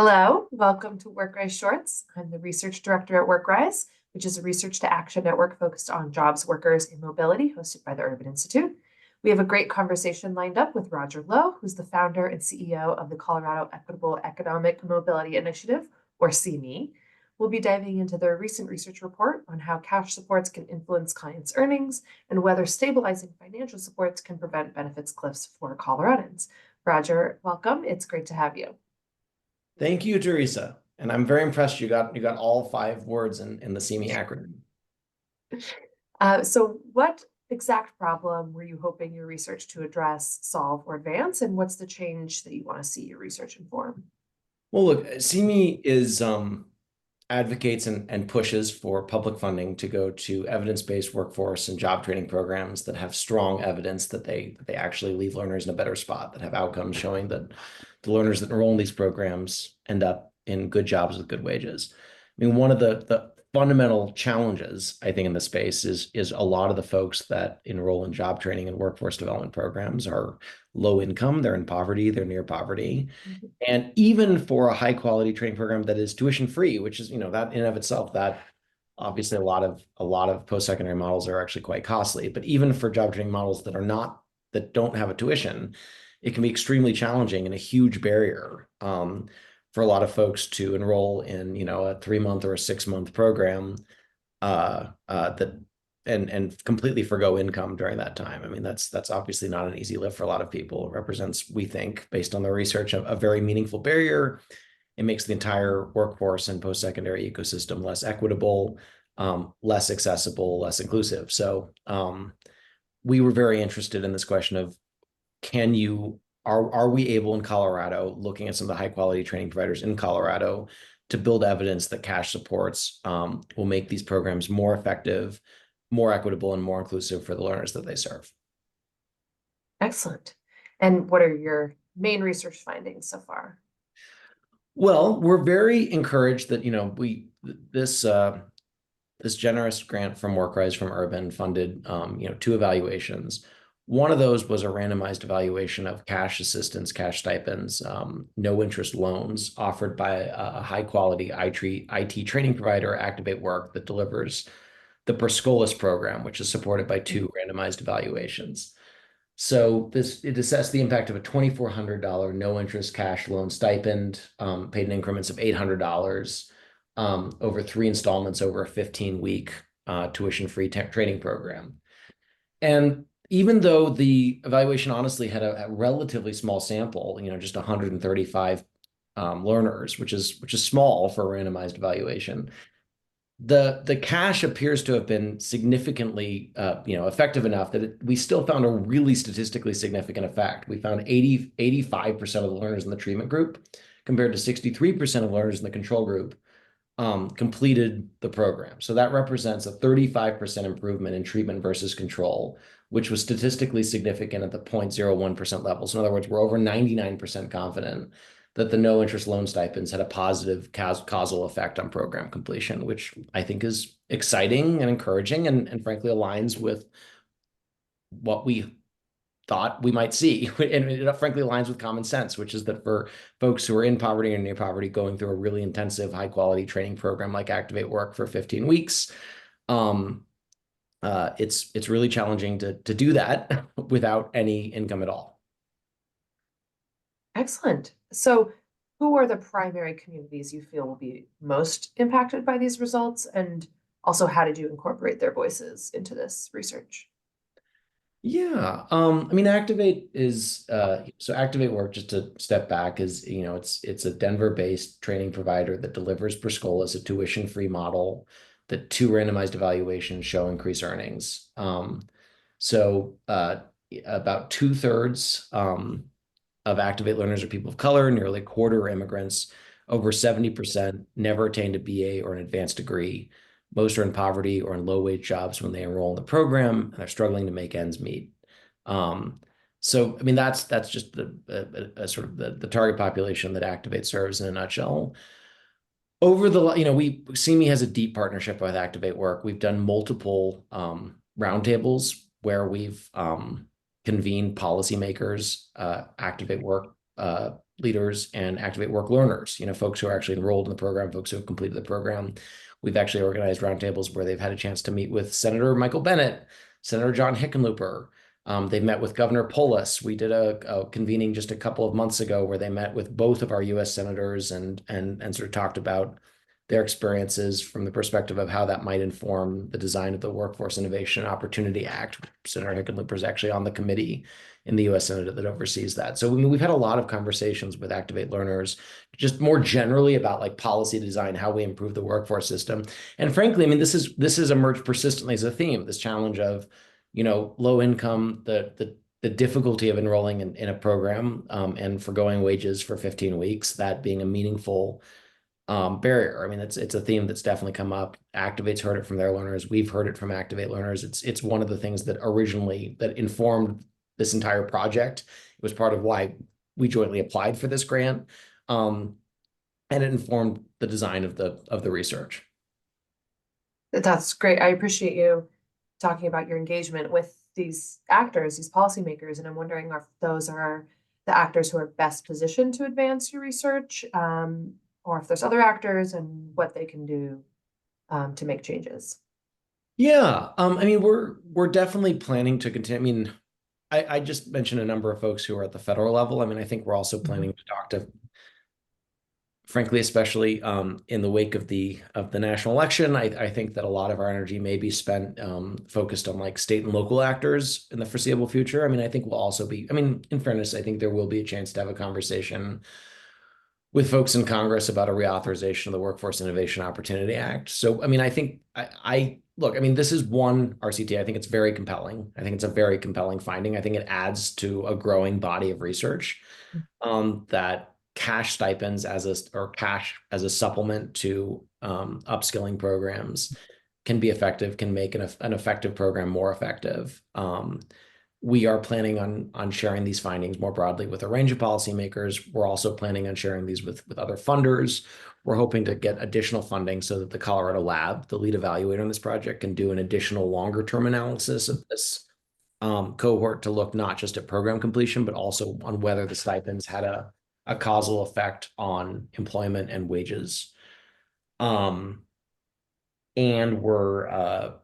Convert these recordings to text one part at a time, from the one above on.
Hello, welcome to WorkRise Shorts. I'm the research director at WorkRise, which is a research to action network focused on jobs, workers, and mobility, hosted by the Urban Institute. We have a great conversation lined up with Roger Lowe, who's the founder and CEO of the Colorado Equitable Economic Mobility Initiative, or CEEMI. We'll be diving into their recent research report on how cash supports can influence clients' earnings and whether stabilizing financial supports can prevent benefits cliffs for Coloradans. Roger, welcome. It's great to have you. Thank you, Teresa. And I'm very impressed you got all 5 words in the CEEMI acronym. So what exact problem were you hoping your research to address, solve, or advance? And what's the change that you want to see your research inform? Well, look, CEEMI is advocates and pushes for public funding to go to evidence-based workforce and job training programs that have strong evidence that they actually leave learners in a better spot, that have outcomes showing that the learners that enroll in these programs end up in good jobs with good wages. I mean, one of the fundamental challenges, I think, in the space is a lot of the folks that enroll in job training and workforce development programs are low income, they're in poverty, they're near poverty. And even for a high quality training program that is tuition free, which is, that in and of itself, that obviously a lot of post-secondary models are actually quite costly. But even for job training models that don't have a tuition, it can be extremely challenging and a huge barrier for a lot of folks to enroll in, a 3-month or a 6-month program that and completely forgo income during that time. I mean, that's obviously not an easy lift for a lot of people. It represents, we think, based on the research, a very meaningful barrier. It makes the entire workforce and post-secondary ecosystem less equitable, less accessible, less inclusive. So we were very interested in this question of, are we able in Colorado, looking at some of the high quality training providers in Colorado, to build evidence that cash supports will make these programs more effective, more equitable, and more inclusive for the learners that they serve. Excellent. And what are your main research findings so far? Well, we're very encouraged that, this generous grant from WorkRise from Urban funded, 2 evaluations. One of those was a randomized evaluation of cash assistance, cash stipends, no interest loans offered by a high quality IT training provider, Activate Work, that delivers the Perscolis program, which is supported by 2 randomized evaluations. So it assessed the impact of a $2,400 no interest cash loan stipend, paid in increments of $800 over 3 installments over a 15-week tuition-free training program. And even though the evaluation honestly had a relatively small sample, just 135 learners, which is small for a randomized evaluation, the cash appears to have been significantly effective enough that we still found a really statistically significant effect. We found 85% of the learners in the treatment group, compared to 63% of learners in the control group, completed the program. So that represents a 35% improvement in treatment versus control, which was statistically significant at the 0.01% level. So in other words, we're over 99% confident that the no interest loan stipends had a positive causal effect on program completion, which I think is exciting and encouraging and frankly aligns with what we thought we might see. And it frankly aligns with common sense, which is that for folks who are in poverty or near poverty, going through a really intensive, high quality training program like Activate Work for 15 weeks, it's really challenging to do that without any income at all. Excellent. So who are the primary communities you feel will be most impacted by these results? And also, how did you incorporate their voices into this research? Yeah, I mean, Activate is so Activate Work, just to step back, is it's a Denver-based training provider that delivers Perscola as a tuition-free model that 2 randomized evaluations show increased earnings. So about 2/3 of Activate learners are people of color, nearly a quarter are immigrants, over 70% never attained a BA or an advanced degree. Most are in poverty or in low-wage jobs when they enroll in the program, and they're struggling to make ends meet. So, I mean, that's just a sort of the target population that Activate serves in a nutshell. CEEMI has a deep partnership with Activate Work. We've done multiple roundtables where we've convened policymakers, Activate Work leaders and Activate Work learners, folks who are actually enrolled in the program, folks who have completed the program. We've actually organized roundtables where they've had a chance to meet with Senator Michael Bennet, Senator John Hickenlooper. They've met with Governor Polis. We did a convening just a couple of months ago where they met with both of our U.S. senators and sort of talked about their experiences from the perspective of how that might inform the design of the Workforce Innovation and Opportunity Act. Senator Hickenlooper is actually on the committee in the U.S. Senate that oversees that. So we've had a lot of conversations with Activate learners, just more generally about like policy design, how we improve the workforce system. And frankly, this has emerged persistently as a theme, this challenge of, low income, the difficulty of enrolling in a program and foregoing wages for 15 weeks, that being a meaningful barrier. It's a theme that's definitely come up. Activate's heard it from their learners. We've heard it from Activate learners. It's one of the things that informed this entire project. It was part of why we jointly applied for this grant. And it informed the design of the research. That's great. I appreciate you talking about your engagement with these actors, these policymakers, and I'm wondering if those are the actors who are best positioned to advance your research, or if there's other actors and what they can do to make changes. Yeah, we're definitely planning to continue. I just mentioned a number of folks who are at the federal level. I think we're also planning to talk to, frankly, especially in the wake of the national election. I think that a lot of our energy may be spent focused on like state and local actors in the foreseeable future. I think we'll also be, in fairness, I think there will be a chance to have a conversation with folks in Congress about a reauthorization of the Workforce Innovation Opportunity Act. So, I think look, this is one RCT. I think it's very compelling. I think it's a very compelling finding. I think it adds to a growing body of research that cash stipends cash as a supplement to upskilling programs can be effective, can make an effective program more effective. We are planning on sharing these findings more broadly with a range of policymakers. We're also planning on sharing these with other funders. We're hoping to get additional funding so that the Colorado Lab, the lead evaluator on this project, can do an additional longer-term analysis of this cohort to look not just at program completion, but also on whether the stipends had a causal effect on employment and wages. And we're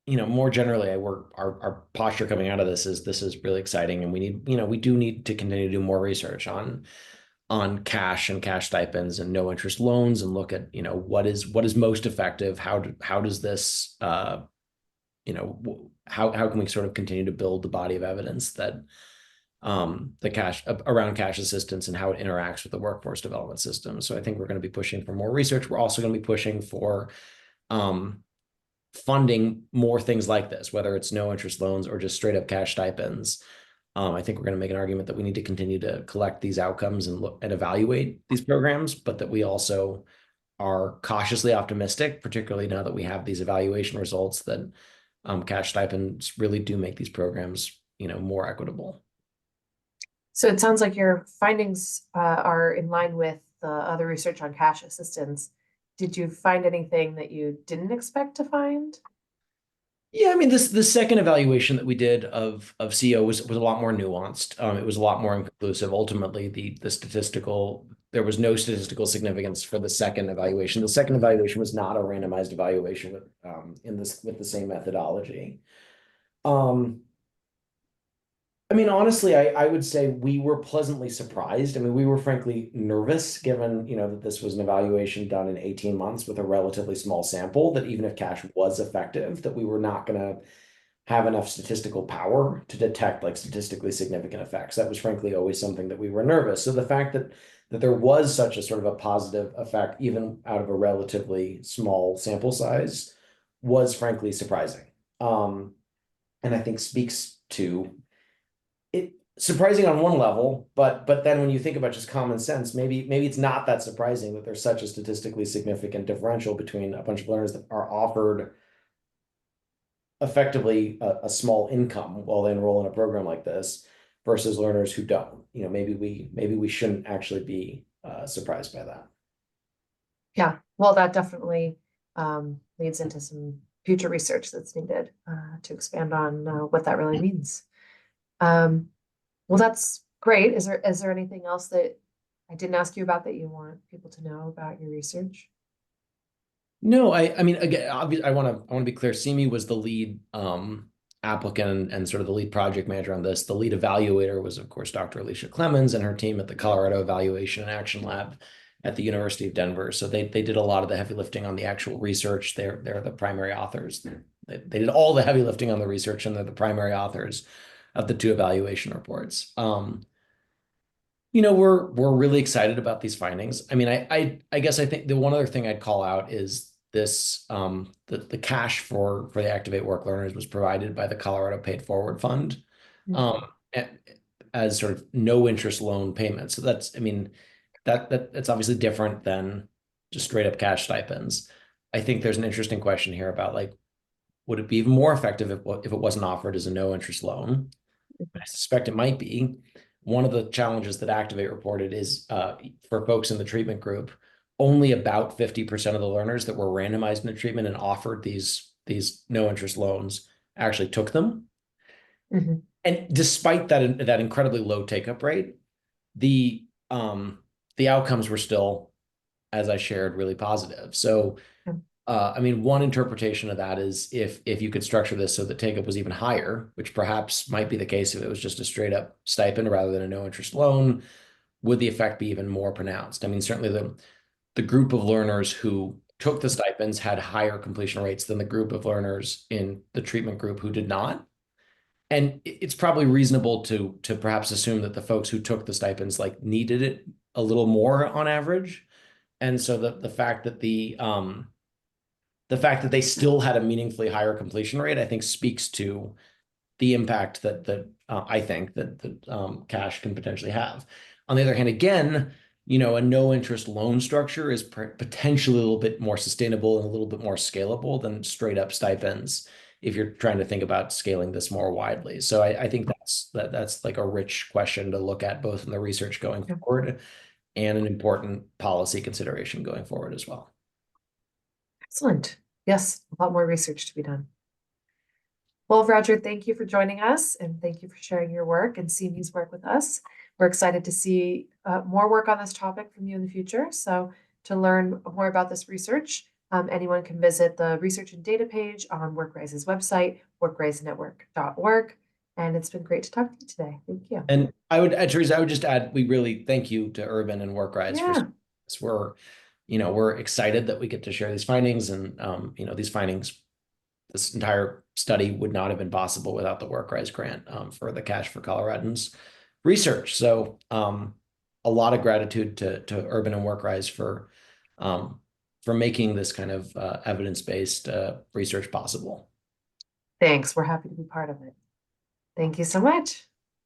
more generally, our posture coming out of this is really exciting, and we do need to continue to do more research on cash and cash stipends and no interest loans, and look at what is most effective. How does this how can we sort of continue to build the body of evidence that the cash around cash assistance and how it interacts with the workforce development system. So I think we're going to be pushing for more research. We're also going to be pushing for funding more things like this, whether it's no interest loans or just straight up cash stipends. I think we're going to make an argument that we need to continue to collect these outcomes and look and evaluate these programs, but that we also are cautiously optimistic, particularly now that we have these evaluation results, that cash stipends really do make these programs, more equitable. So it sounds like your findings are in line with the other research on cash assistance. Did you find anything that you didn't expect to find? Yeah, the second evaluation that we did of CO was a lot more nuanced. It was a lot more inconclusive. Ultimately, there was no statistical significance for the second evaluation. The second evaluation was not a randomized evaluation with the same methodology. Honestly, I would say we were pleasantly surprised. We were frankly nervous given, that this was an evaluation done in 18 months with a relatively small sample, that even if cash was effective, that we were not going to have enough statistical power to detect like statistically significant effects. That was frankly always something that we were nervous. So the fact that there was such a sort of a positive effect, even out of a relatively small sample size, was frankly surprising. And I think speaks to it, surprising on one level, but then when you think about just common sense, maybe it's not that surprising that there's such a statistically significant differential between a bunch of learners that are offered effectively a small income while they enroll in a program like this versus learners who don't. Maybe we shouldn't actually be surprised by that. Yeah, well, that definitely leads into some future research that's needed to expand on what that really means. Well, that's great. Is there anything else that I didn't ask you about that. You want people to know about your research? No, I mean, again, I want to be clear. CEEMI was the lead applicant and sort of the lead project manager on this. The lead evaluator was, of course, Dr. Alicia Clemens and her team at the Colorado Evaluation and Action Lab at the University of Denver. So they did a lot of the heavy lifting on the actual research. They're the primary authors. They did all the heavy lifting on the research, and they're the primary authors of the two evaluation reports. We're really excited about these findings. I mean, I guess I think the one other thing I'd call out is this the cash for the Activate Work Learners was provided by the Colorado Paid Forward Fund um, a- as sort of no interest loan payment. So that's, I mean, that's obviously different than just straight up cash stipends. I think there's an interesting question here about like, would it be even more effective if it wasn't offered as a no interest loan? I suspect it might be. One of the challenges that Activate reported is for folks in the treatment group, only about 50% of the learners that were randomized into treatment and offered these no interest loans actually took them. Mhm. And despite that incredibly low take up rate, the the outcomes were still, as I shared, really positive. So I mean, one interpretation of that is if you could structure this so that take up was even higher, which perhaps might be the case if it was just a straight up stipend rather than a no interest loan, would the effect be even more pronounced? I mean, certainly the group of learners who took the stipends had higher completion rates than the group of learners in the treatment group who did not. And it's probably reasonable to perhaps assume that the folks who took the stipends like needed it a little more on average. And so the fact that they still had a meaningfully higher completion rate, I think, speaks to the impact that I think that cash can potentially have. On the other hand, again, a no interest loan structure is potentially a little bit more sustainable and a little bit more scalable than straight up stipends if you're trying to think about scaling this more widely. So I think that's like a rich question to look at both in the research going forward and an important policy consideration going forward as well. Excellent. Yes, a lot more research to be done. Well, Roger, thank you for joining us and thank you for sharing your work and CEEMI's work with us. We're excited to see more work on this topic from you in the future. So to learn more about this research, anyone can visit the research and data page on WorkRise's website, workrisenetwork.org. And it's been great to talk to you today. Thank you. And Teresa, I would just add, we really thank you to Urban and WorkRise for Yeah. this. We're excited that we get to share these findings, and these findings, this entire study would not have been possible without the WorkRise grant for the Cash for Coloradans research. So a lot of gratitude to Urban and WorkRise for making this kind of evidence-based research possible. Thanks. We're happy to be part of it. Thank you so much.